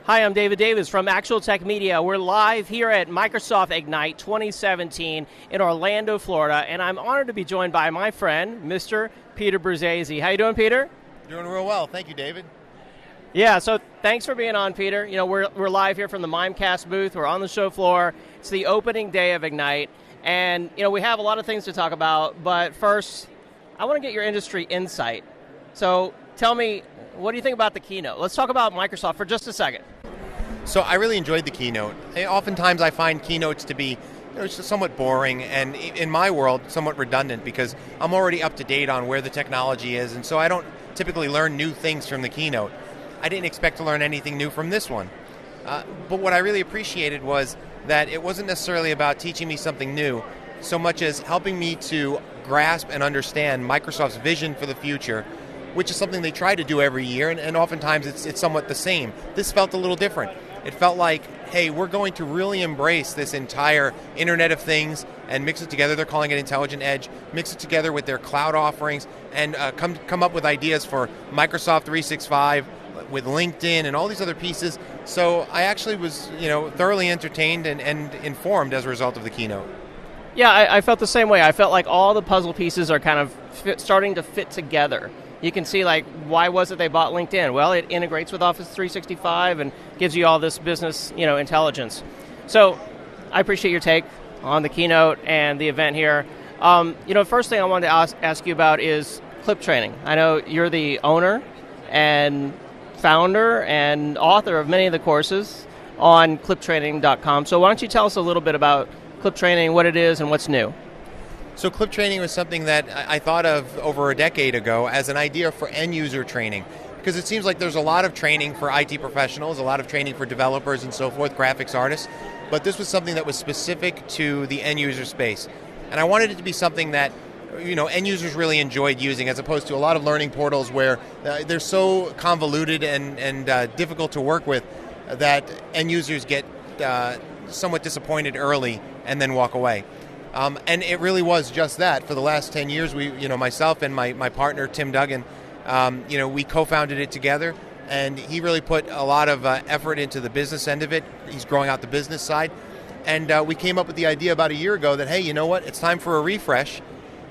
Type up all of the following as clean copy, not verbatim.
Hi, I'm Davis from ActualTechMedia. We're live here at Microsoft Ignite 2017 in Orlando, Florida, and I'm honored to be joined by my friend, Mr. Peter Bruzzese. How you doing, Peter? Doing real well. Thank you, David. Yeah, so thanks for being on, Peter. You know, we're live here from the Mimecast booth. We're on the show floor. It's the opening day of Ignite, and you know we have a lot of things to talk about. But first, I want to get your industry insight. So tell me, what do you think about the keynote? Let's talk about Microsoft for just a second. So I really enjoyed the keynote. Oftentimes I find keynotes to be somewhat boring and in my world somewhat redundant because I'm already up to date on where the technology is, and so I don't typically learn new things from the keynote. I didn't expect to learn anything new from this one. But what I really appreciated was that it wasn't necessarily about teaching me something new so much as helping me to grasp and understand Microsoft's vision for the future, which is something they try to do every year, and oftentimes it's somewhat the same. This felt a little different. It felt like, hey, we're going to really embrace this entire Internet of Things and mix it together. They're calling it Intelligent Edge. Mix it together with their cloud offerings and come up with ideas for Microsoft 365 with LinkedIn and all these other pieces. So I actually was, thoroughly entertained and informed as a result of the keynote. Yeah, I felt the same way. I felt like all the puzzle pieces are kind of starting to fit together. You can see, like, why was it they bought LinkedIn? Well, it integrates with Office 365 and gives you all this business, intelligence. So I appreciate your take on the keynote and the event here. First thing I wanted to ask you about is clip training. I know you're the owner and founder and author of many of the courses on cliptraining.com. So why don't you tell us a little bit about clip training, what it is, and what's new? So clip training was something that I thought of over a decade ago as an idea for end-user training, because it seems like there's a lot of training for IT professionals, a lot of training for developers and so forth, graphics artists, but this was something that was specific to the end-user space. And I wanted it to be something that end users really enjoyed using, as opposed to a lot of learning portals where they're so convoluted and difficult to work with that end users get somewhat disappointed early and then walk away. And it really was just that. For the last 10 years, myself and my partner, Tim Duggan, we co-founded it together, and he really put a lot of effort into the business end of it. He's growing out the business side. And we came up with the idea about a year ago that, hey, you know what, it's time for a refresh.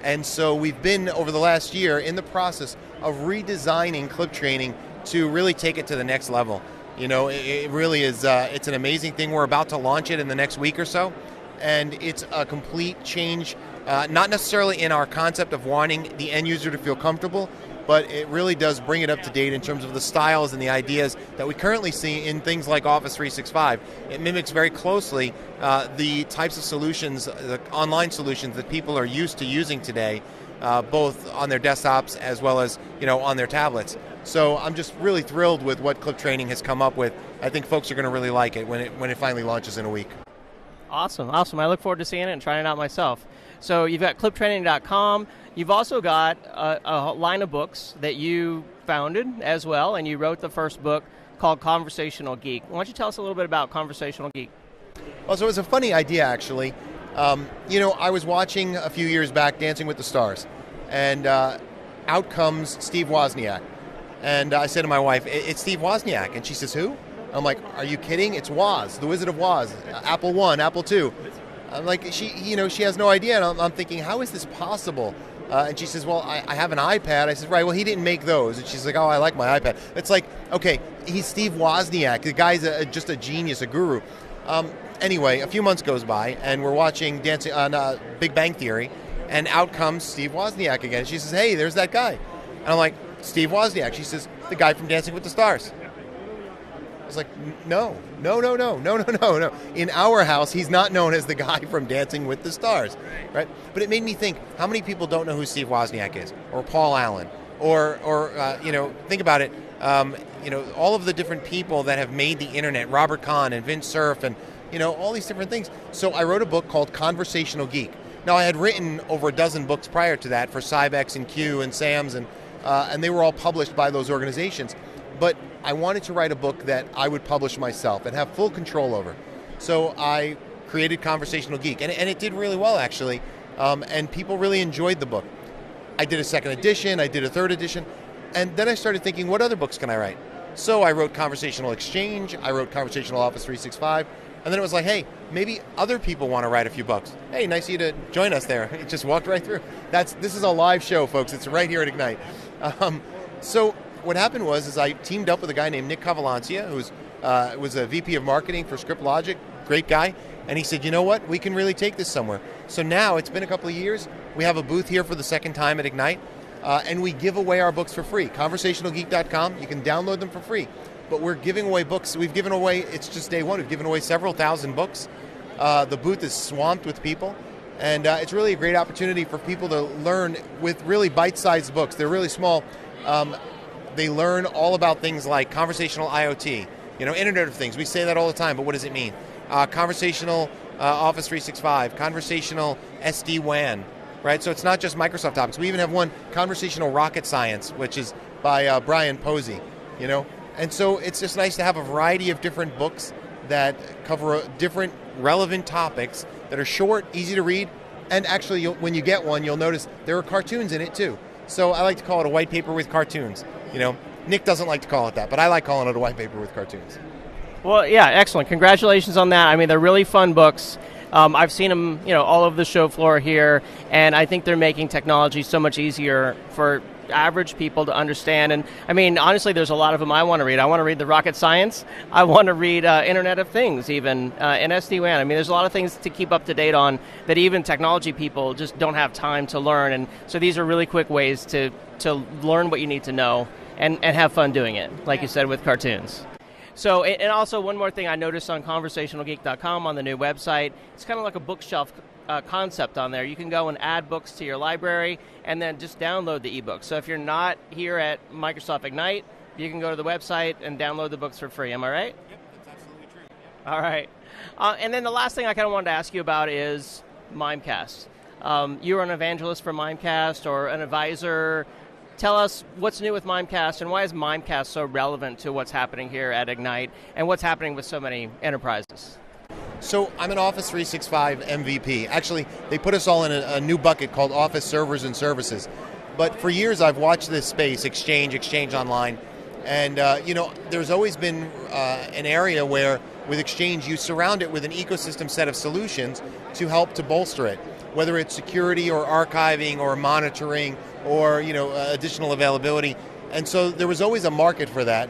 And so we've been, over the last year, in the process of redesigning clip training to really take it to the next level. It really is, it's an amazing thing. We're about to launch it in the next week or so. And it's a complete change, not necessarily in our concept of wanting the end user to feel comfortable, but it really does bring it up to date in terms of the styles and the ideas that we currently see in things like Office 365. It mimics very closely the types of solutions, the online solutions that people are used to using today, both on their desktops as well as on their tablets. So I'm just really thrilled with what Clip Training has come up with. I think folks are going to really like it when it finally launches in a week. Awesome. I look forward to seeing it and trying it out myself. So you've got cliptraining.com. You've also got a line of books that you founded as well, and you wrote the first book called Conversational Geek. Why don't you tell us a little bit about Conversational Geek? Well, so it was a funny idea, actually. I was watching a few years back Dancing with the Stars, and out comes Steve Wozniak. And I said to my wife, it's Steve Wozniak. And she says, who? I'm like, are you kidding? It's Woz, the Wizard of Woz, Apple I, Apple II. I'm like, she has no idea. And I'm thinking, how is this possible? And she says, well, I have an iPad. I said, right, well, he didn't make those. And she's like, oh, I like my iPad. It's like, okay, he's Steve Wozniak. The guy's just a genius, a guru. Anyway, a few months goes by, and we're watching Dancing on Big Bang Theory, and out comes Steve Wozniak again. She says, hey, there's that guy. And I'm like, Steve Wozniak. She says, the guy from Dancing with the Stars. I was like, no. In our house, he's not known as the guy from Dancing with the Stars, right? But it made me think, how many people don't know who Steve Wozniak is, or Paul Allen, or think about it, all of the different people that have made the internet, Robert Kahn and Vince Cerf, and all these different things. So I wrote a book called Conversational Geek. Now, I had written over a dozen books prior to that for Cybex and Q and SAMS, and they were all published by those organizations. But I wanted to write a book that I would publish myself and have full control over. So I created Conversational Geek, and it did really well, actually, and people really enjoyed the book. I did a second edition, I did a third edition, and then I started thinking, what other books can I write? So I wrote Conversational Exchange, I wrote Conversational Office 365, and then it was like, hey, maybe other people want to write a few books. Hey, nice of you to join us there. It just walked right through. This is a live show, folks. It's right here at Ignite. So what happened was I teamed up with a guy named Nick Cavalancia, who was a VP of marketing for ScriptLogic, great guy, and he said, you know what, we can really take this somewhere. So now, it's been a couple of years, we have a booth here for the second time at Ignite, and we give away our books for free. ConversationalGeek.com, you can download them for free. But we're giving away books. We've given away, it's just day one, we've given away several thousand books. The booth is swamped with people, and it's really a great opportunity for people to learn with really bite-sized books. They're really small. They learn all about things like conversational IoT, Internet of Things. We say that all the time, but what does it mean? Conversational Office 365, conversational SD-WAN, right? So it's not just Microsoft topics. We even have one, conversational rocket science, which is by Brian Posey, And so it's just nice to have a variety of different books that cover different relevant topics that are short, easy to read, and actually when you get one, you'll notice there are cartoons in it too. So I like to call it a white paper with cartoons. Nick doesn't like to call it that, but I like calling it a white paper with cartoons. Well, yeah, excellent. Congratulations on that. I mean, they're really fun books. I've seen them, all over the show floor here, and I think they're making technology so much easier for average people to understand. And I mean, honestly, there's a lot of them I want to read. I want to read the rocket science. I want to read Internet of Things, even, and SD-WAN. I mean, there's a lot of things to keep up to date on that even technology people just don't have time to learn. And so these are really quick ways to learn what you need to know and have fun doing it, like you said, with cartoons. So, and also one more thing I noticed on conversationalgeek.com on the new website, it's kind of like a bookshelf concept on there. You can go and add books to your library and then just download the ebooks. So if you're not here at Microsoft Ignite, you can go to the website and download the books for free. Am I right? Yep, that's absolutely true. Yep. All right. And then the last thing I kind of wanted to ask you about is Mimecast. You're an evangelist for Mimecast or an advisor. Tell us what's new with Mimecast and why is Mimecast so relevant to what's happening here at Ignite and what's happening with so many enterprises? So I'm an Office 365 MVP. Actually, they put us all in a new bucket called Office Servers and Services. But for years I've watched this space, Exchange Online, and there's always been an area where with Exchange you surround it with an ecosystem set of solutions to help to bolster it, whether it's security or archiving or monitoring or additional availability. And so there was always a market for that.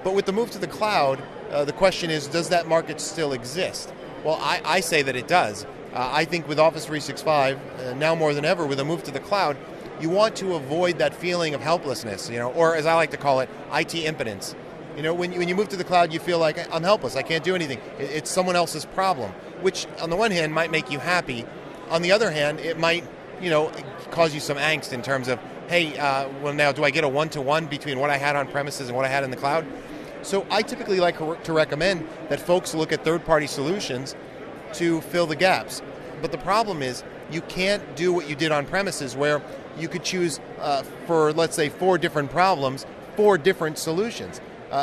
But with the move to the cloud, the question is, does that market still exist? Well, I say that it does. I think with Office 365, now more than ever, with a move to the cloud, you want to avoid that feeling of helplessness, or as I like to call it, IT impotence. When you move to the cloud, you feel like, I'm helpless, I can't do anything. It's someone else's problem, which on the one hand might make you happy. On the other hand, it might, cause you some angst in terms of, hey, well now do I get a one-to-one between what I had on premises and what I had in the cloud? So I typically like to recommend that folks look at third-party solutions to fill the gaps. But the problem is you can't do what you did on premises where you could choose for, let's say, 4 different problems, 4 different solutions.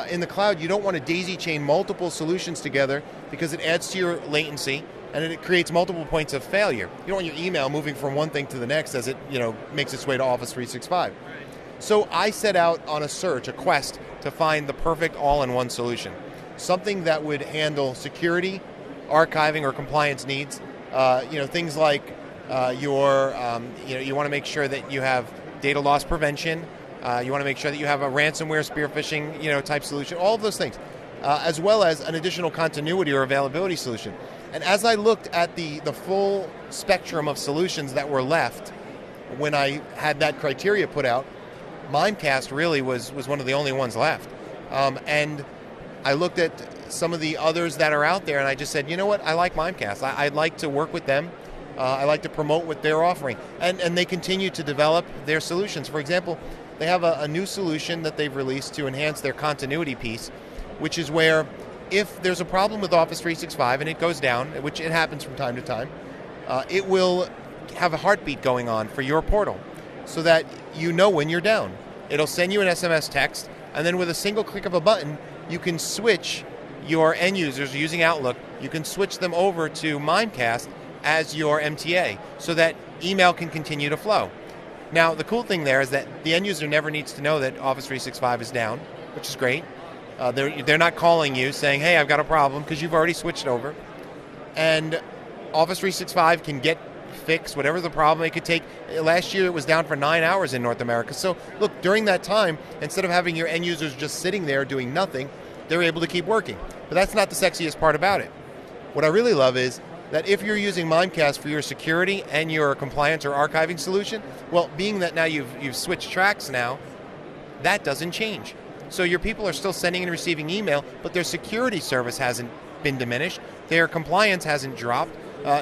In the cloud, you don't want to daisy chain multiple solutions together because it adds to your latency and it creates multiple points of failure. You don't want your email moving from one thing to the next as it makes its way to Office 365. So I set out on a search, a quest, to find the perfect all-in-one solution. Something that would handle security, archiving, or compliance needs. Things like you want to make sure that you have data loss prevention. You want to make sure that you have a ransomware, spear phishing, type solution. All of those things, as well as an additional continuity or availability solution. And as I looked at the full spectrum of solutions that were left when I had that criteria put out, Mimecast really was one of the only ones left. And I looked at some of the others that are out there and I just said, you know what, I like Mimecast. I'd like to work with them. I like to promote what they're offering. And they continue to develop their solutions. For example, they have a new solution that they've released to enhance their continuity piece, which is where if there's a problem with Office 365 and it goes down, which it happens from time to time, it will have a heartbeat going on for your portal so that you know when you're down. It'll send you an SMS text, and then with a single click of a button, you can switch your end users using Outlook, you can switch them over to Mimecast as your MTA so that email can continue to flow. Now, the cool thing there is that the end user never needs to know that Office 365 is down, which is great. They're not calling you saying, hey, I've got a problem, because you've already switched over. And Office 365 can get fixed whatever the problem. It could take, last year it was down for 9 hours in North America. So look, during that time, instead of having your end users just sitting there doing nothing, they're able to keep working. But that's not the sexiest part about it. What I really love is that if you're using Mimecast for your security and your compliance or archiving solution, well, being that now you've switched tracks now, that doesn't change. So your people are still sending and receiving email, but their security service hasn't been diminished. Their compliance hasn't dropped.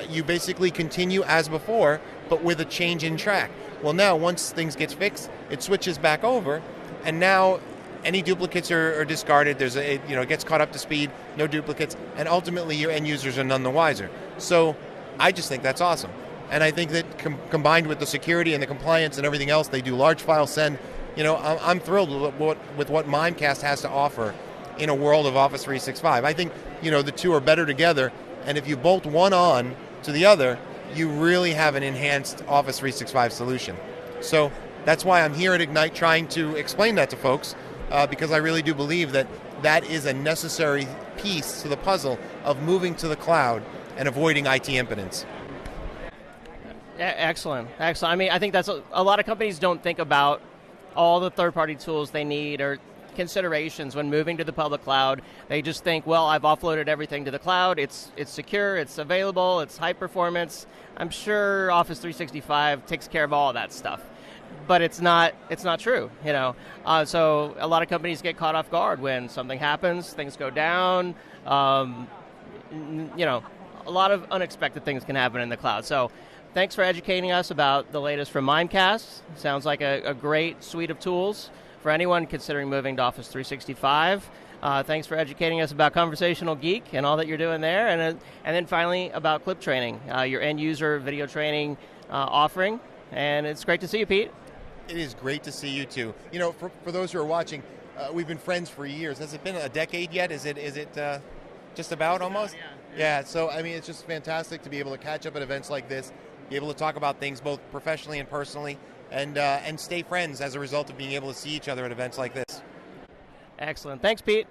You basically continue as before, but with a change in track. Well, now once things get fixed, it switches back over, and now any duplicates are discarded. It gets caught up to speed, no duplicates, and ultimately your end users are none the wiser. So I just think that's awesome. And I think that combined with the security and the compliance and everything else, they do large file send. I'm thrilled with what Mimecast has to offer in a world of Office 365. I think, the two are better together, and if you bolt one on to the other, you really have an enhanced Office 365 solution. So that's why I'm here at Ignite trying to explain that to folks, because I really do believe that is a necessary piece to the puzzle of moving to the cloud and avoiding IT impotence. Excellent. I mean, I think that's a lot of companies don't think about all the third-party tools they need or considerations when moving to the public cloud. They just think, well, I've offloaded everything to the cloud. It's secure, it's available, it's high performance. I'm sure Office 365 takes care of all of that stuff. But it's not true, So a lot of companies get caught off guard when something happens, things go down. A lot of unexpected things can happen in the cloud. So thanks for educating us about the latest from Mimecast. Sounds like a great suite of tools for anyone considering moving to Office 365. Thanks for educating us about Conversational Geek and all that you're doing there. And then finally about Clip Training, your end user video training offering. And it's great to see you, Pete. It is great to see you too. For those who are watching, we've been friends for years. Has it been a decade yet? Is it just about almost? Yeah. So I mean, it's just fantastic to be able to catch up at events like this, be able to talk about things both professionally and personally, and stay friends as a result of being able to see each other at events like this. Excellent. Thanks, Pete.